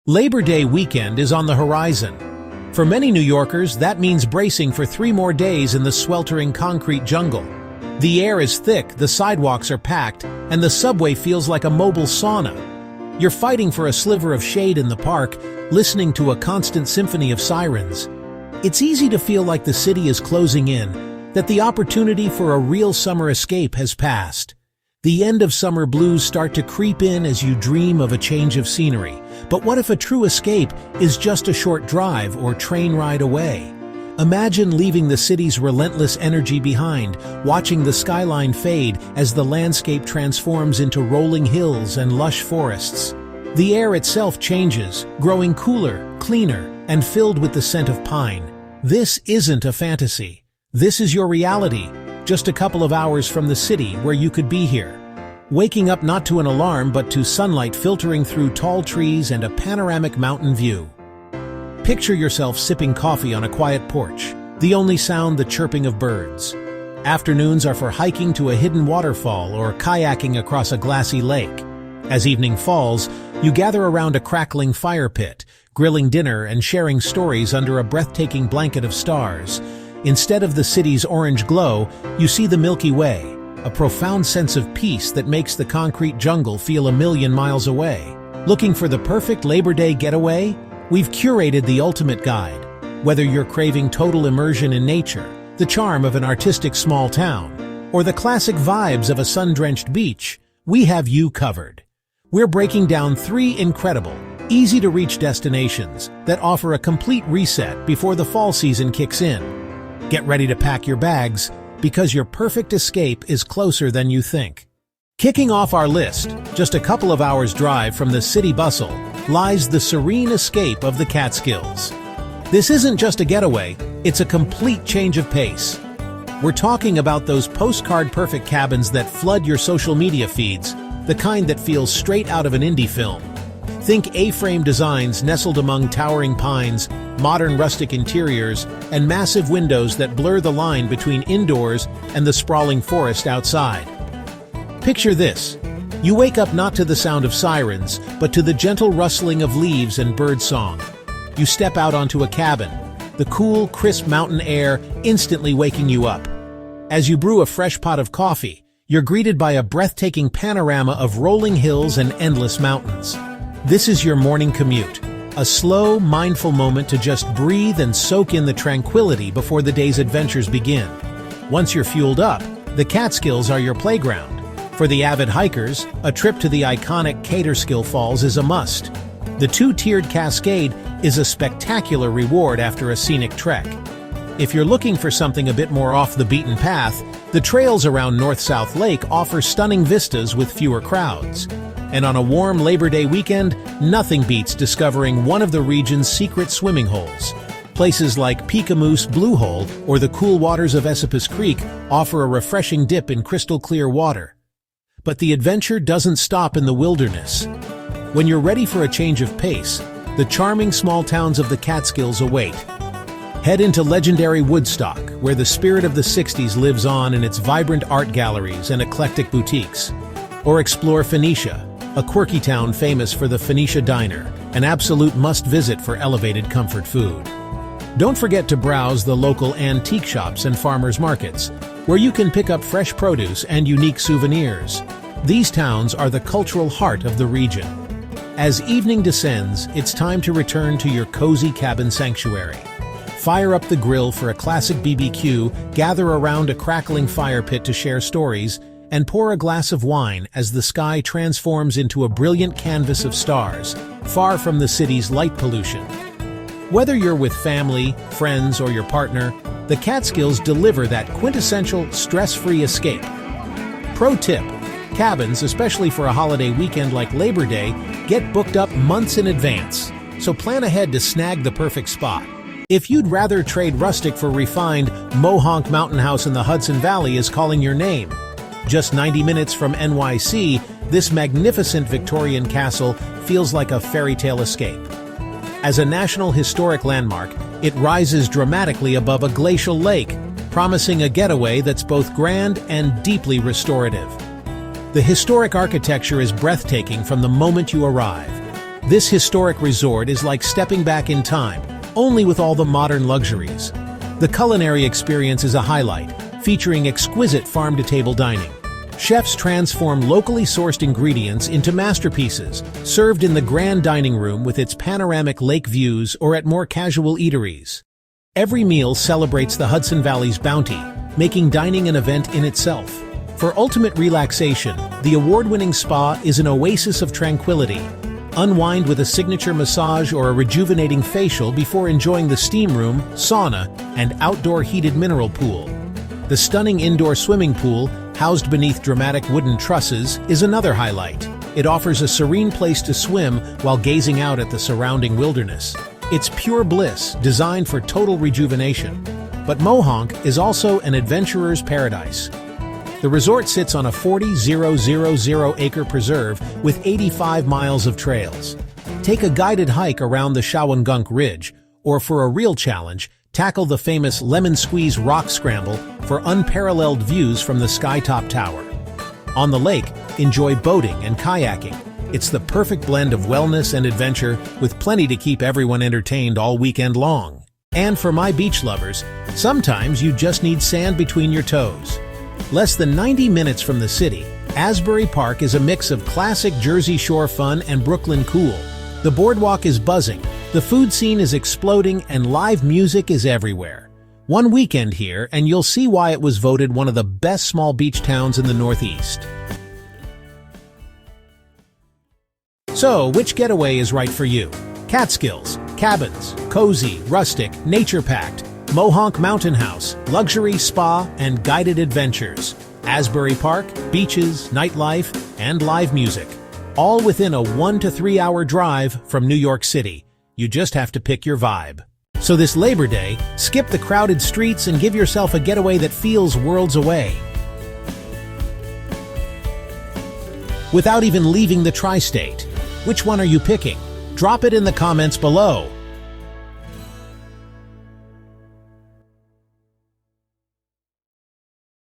Labor Day weekend is on the horizon. For many New Yorkers, that means bracing for 3 more days in the sweltering concrete jungle. The air is thick, the sidewalks are packed, and the subway feels like a mobile sauna. You're fighting for a sliver of shade in the park, listening to a constant symphony of sirens. It's easy to feel like the city is closing in, that the opportunity for a real summer escape has passed. The end of summer blues start to creep in as you dream of a change of scenery. But what if a true escape is just a short drive or train ride away? Imagine leaving the city's relentless energy behind, watching the skyline fade as the landscape transforms into rolling hills and lush forests. The air itself changes, growing cooler, cleaner, and filled with the scent of pine. This isn't a fantasy. This is your reality, just a couple of hours from the city where you could be here. Waking up not to an alarm but to sunlight filtering through tall trees and a panoramic mountain view. Picture yourself sipping coffee on a quiet porch, the only sound the chirping of birds. Afternoons are for hiking to a hidden waterfall or kayaking across a glassy lake. As evening falls, you gather around a crackling fire pit, grilling dinner and sharing stories under a breathtaking blanket of stars. Instead of the city's orange glow, you see the Milky Way, a profound sense of peace that makes the concrete jungle feel a million miles away. Looking for the perfect Labor Day getaway? We've curated the ultimate guide. Whether you're craving total immersion in nature, the charm of an artistic small town, or the classic vibes of a sun-drenched beach, we have you covered. We're breaking down 3 incredible, easy-to-reach destinations that offer a complete reset before the fall season kicks in. Get ready to pack your bags, because your perfect escape is closer than you think. Kicking off our list, just a couple of hours' drive from the city bustle, lies the serene escape of the Catskills. This isn't just a getaway, it's a complete change of pace. We're talking about those postcard-perfect cabins that flood your social media feeds, the kind that feels straight out of an indie film. Think A-frame designs nestled among towering pines, modern rustic interiors, and massive windows that blur the line between indoors and the sprawling forest outside. Picture this. You wake up not to the sound of sirens, but to the gentle rustling of leaves and bird song. You step out onto a cabin, the cool, crisp mountain air instantly waking you up. As you brew a fresh pot of coffee, you're greeted by a breathtaking panorama of rolling hills and endless mountains. This is your morning commute, a slow, mindful moment to just breathe and soak in the tranquility before the day's adventures begin. Once you're fueled up, the Catskills are your playground. For the avid hikers, a trip to the iconic Catskills Falls is a must. The 2-tiered cascade is a spectacular reward after a scenic trek. If you're looking for something a bit more off the beaten path, the trails around North-South Lake offer stunning vistas with fewer crowds. And on a warm Labor Day weekend, nothing beats discovering one of the region's secret swimming holes. Places like Peekamoose Blue Hole or the cool waters of Esopus Creek offer a refreshing dip in crystal-clear water. But the adventure doesn't stop in the wilderness. When you're ready for a change of pace, the charming small towns of the Catskills await. Head into legendary Woodstock, where the spirit of the 60s lives on in its vibrant art galleries and eclectic boutiques. Or explore Phoenicia, a quirky town famous for the Phoenicia Diner, an absolute must-visit for elevated comfort food. Don't forget to browse the local antique shops and farmers markets, where you can pick up fresh produce and unique souvenirs. These towns are the cultural heart of the region. As evening descends, it's time to return to your cozy cabin sanctuary. Fire up the grill for a classic BBQ, gather around a crackling fire pit to share stories, and pour a glass of wine as the sky transforms into a brilliant canvas of stars, far from the city's light pollution. Whether you're with family, friends, or your partner, the Catskills deliver that quintessential, stress-free escape. Pro tip: cabins, especially for a holiday weekend like Labor Day, get booked up months in advance, so plan ahead to snag the perfect spot. If you'd rather trade rustic for refined, Mohonk Mountain House in the Hudson Valley is calling your name. Just 90 minutes from NYC, this magnificent Victorian castle feels like a fairy tale escape. As a National Historic Landmark, it rises dramatically above a glacial lake, promising a getaway that's both grand and deeply restorative. The historic architecture is breathtaking from the moment you arrive. This historic resort is like stepping back in time, only with all the modern luxuries. The culinary experience is a highlight, featuring exquisite farm-to-table dining. Chefs transform locally sourced ingredients into masterpieces, served in the grand dining room with its panoramic lake views or at more casual eateries. Every meal celebrates the Hudson Valley's bounty, making dining an event in itself. For ultimate relaxation, the award-winning spa is an oasis of tranquility. Unwind with a signature massage or a rejuvenating facial before enjoying the steam room, sauna, and outdoor heated mineral pool. The stunning indoor swimming pool, housed beneath dramatic wooden trusses, is another highlight. It offers a serene place to swim while gazing out at the surrounding wilderness. It's pure bliss, designed for total rejuvenation. But Mohonk is also an adventurer's paradise. The resort sits on a 40,000-acre preserve with 85 miles of trails. Take a guided hike around the Shawangunk Ridge, or for a real challenge, tackle the famous Lemon Squeeze Rock Scramble for unparalleled views from the Skytop Tower. On the lake, enjoy boating and kayaking. It's the perfect blend of wellness and adventure, with plenty to keep everyone entertained all weekend long. And for my beach lovers, sometimes you just need sand between your toes. Less than 90 minutes from the city, Asbury Park is a mix of classic Jersey Shore fun and Brooklyn cool. The boardwalk is buzzing, the food scene is exploding, and live music is everywhere. One weekend here, and you'll see why it was voted one of the best small beach towns in the Northeast. So, which getaway is right for you? Catskills, cabins, cozy, rustic, nature-packed, Mohonk Mountain House, luxury spa, and guided adventures. Asbury Park, beaches, nightlife, and live music. All within a 1 to 3 hour drive from New York City. You just have to pick your vibe. So this Labor Day, skip the crowded streets and give yourself a getaway that feels worlds away. Without even leaving the tri-state. Which one are you picking? Drop it in the comments below.